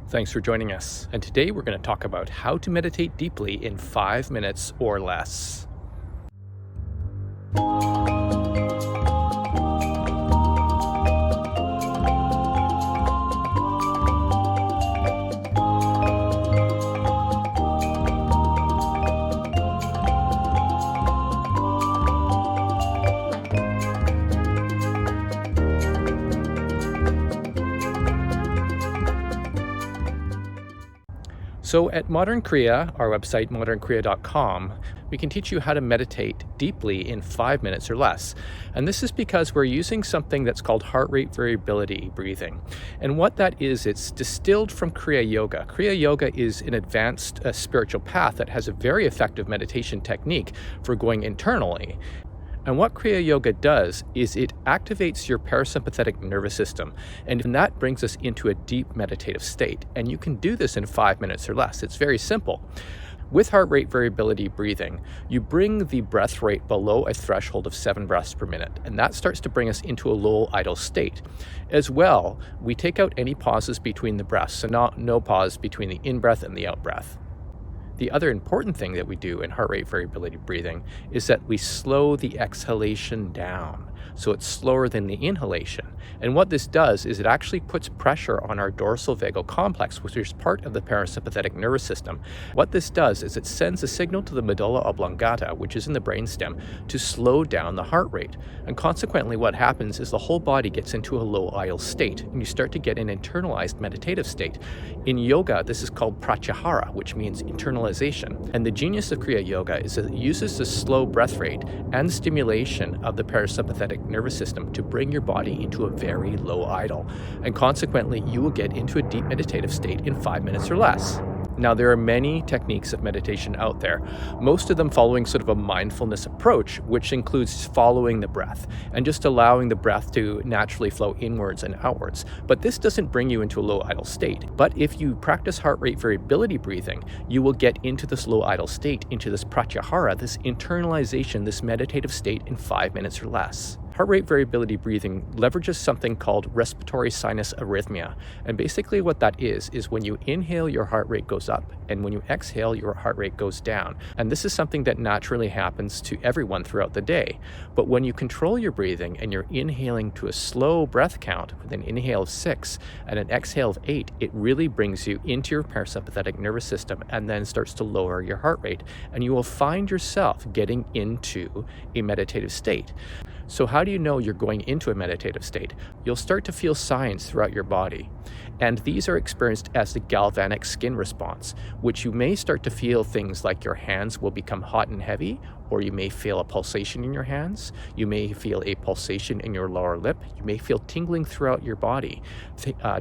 Thanks for joining us. And today we're going to talk about how to meditate deeply in 5 minutes or less. So at Modern Kriya, our website modernkriya.com, we can teach you how to meditate deeply in 5 minutes or less. And this is because we're using something that's called heart rate variability breathing. And what that is, it's distilled from Kriya Yoga. Kriya Yoga is an advanced spiritual path that has a very effective meditation technique for going internally. And what Kriya Yoga does is it activates your parasympathetic nervous system, and that brings us into a deep meditative state. And you can do this in 5 minutes or less. It's very simple. With heart rate variability breathing, you bring the breath rate below a threshold of 7 breaths per minute, and that starts to bring us into a low idle state. As well, we take out any pauses between the breaths, so no pause between the in-breath and the out-breath. The other important thing that we do in heart rate variability breathing is that we slow the exhalation down, so it's slower than the inhalation. And what this does is it actually puts pressure on our dorsal vagal complex, which is part of the parasympathetic nervous system. What this does is it sends a signal to the medulla oblongata, which is in the brainstem, to slow down the heart rate. And consequently, what happens is the whole body gets into a low idle state, and you start to get an internalized meditative state. In yoga, this is called pratyahara, which means internalization. And the genius of Kriya Yoga is that it uses the slow breath rate and stimulation of the parasympathetic nervous system to bring your body into a very low idle. And consequently, you will get into a deep meditative state in 5 minutes or less. Now, there are many techniques of meditation out there, most of them following sort of a mindfulness approach, which includes following the breath and just allowing the breath to naturally flow inwards and outwards. But this doesn't bring you into a low idle state. But if you practice heart rate variability breathing, you will get into this low idle state, into this pratyahara, this internalization, this meditative state in 5 minutes or less. Heart rate variability breathing leverages something called respiratory sinus arrhythmia. And basically what that is when you inhale, your heart rate goes up, and when you exhale, your heart rate goes down. And this is something that naturally happens to everyone throughout the day. But when you control your breathing and you're inhaling to a slow breath count with an inhale of 6 and an exhale of 8, it really brings you into your parasympathetic nervous system and then starts to lower your heart rate. And you will find yourself getting into a meditative state. So how do you know you're going into a meditative state? You'll start to feel signs throughout your body. And these are experienced as the galvanic skin response, which you may start to feel things like your hands will become hot and heavy, or you may feel a pulsation in your hands. You may feel a pulsation in your lower lip. You may feel tingling throughout your body,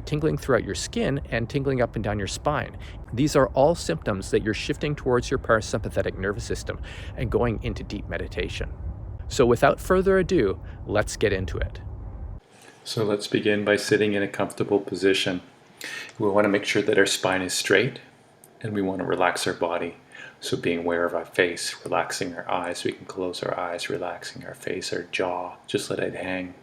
tingling throughout your skin, and tingling up and down your spine. These are all symptoms that you're shifting towards your parasympathetic nervous system and going into deep meditation. So without further ado, let's get into it. So let's begin by sitting in a comfortable position. We want to make sure that our spine is straight, and we want to relax our body. So being aware of our face, relaxing our eyes, we can close our eyes, relaxing our face, our jaw, just let it hang.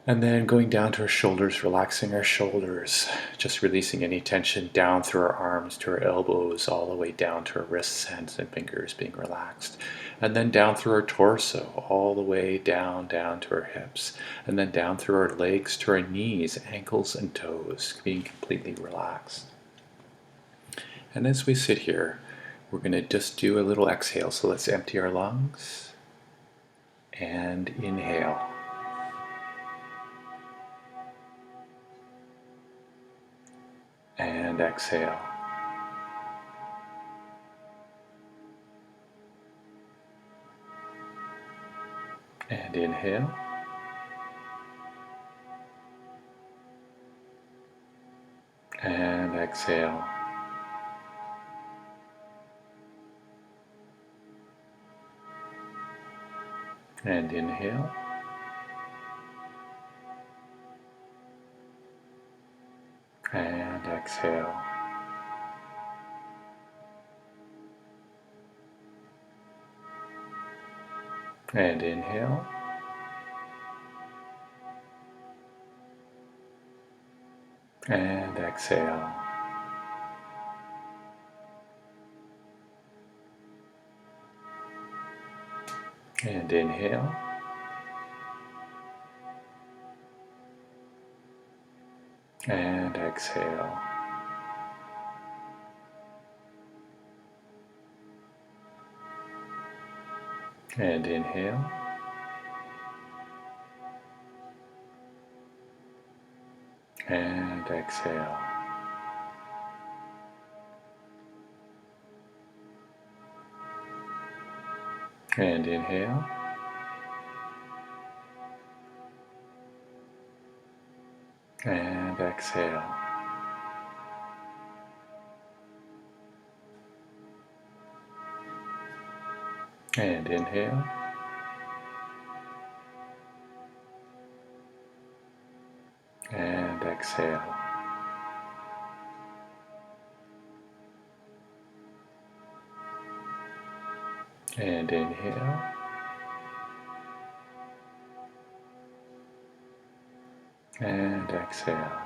And then going down to our shoulders, relaxing our shoulders, just releasing any tension down through our arms to our elbows, all the way down to our wrists, hands, and fingers being relaxed. And then down through our torso, all the way down to our hips. And then down through our legs to our knees, ankles, and toes, being completely relaxed. And as we sit here, we're going to just do a little exhale. So let's empty our lungs and inhale. And exhale. And inhale. And exhale. And inhale. And exhale. And inhale. And exhale. And inhale. And exhale. And inhale. And exhale. And inhale. And exhale. And inhale. And exhale. And inhale. And exhale.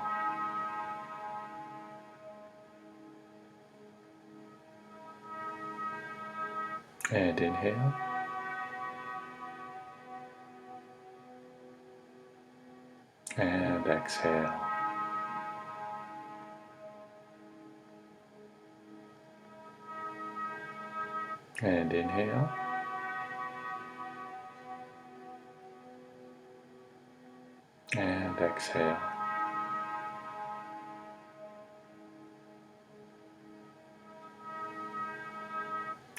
And inhale. And exhale. And inhale. And exhale.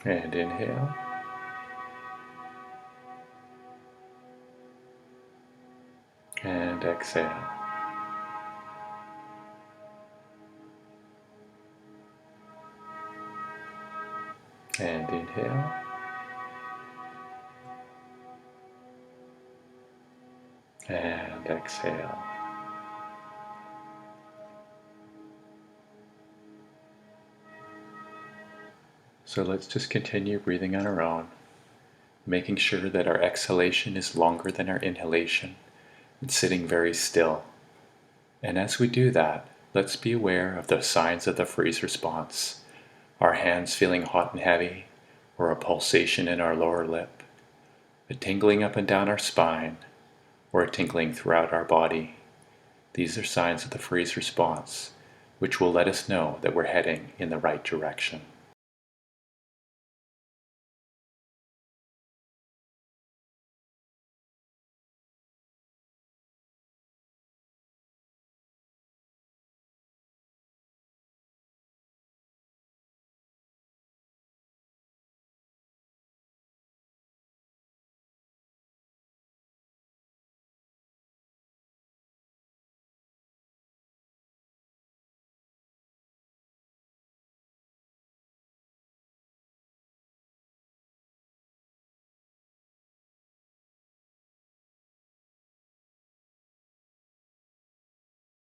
And inhale. And exhale. And inhale. And exhale. So let's just continue breathing on our own, making sure that our exhalation is longer than our inhalation and sitting very still. And as we do that, let's be aware of the signs of the freeze response. Our hands feeling hot and heavy, or a pulsation in our lower lip, a tingling up and down our spine, or a tingling throughout our body. These are signs of the freeze response, which will let us know that we're heading in the right direction.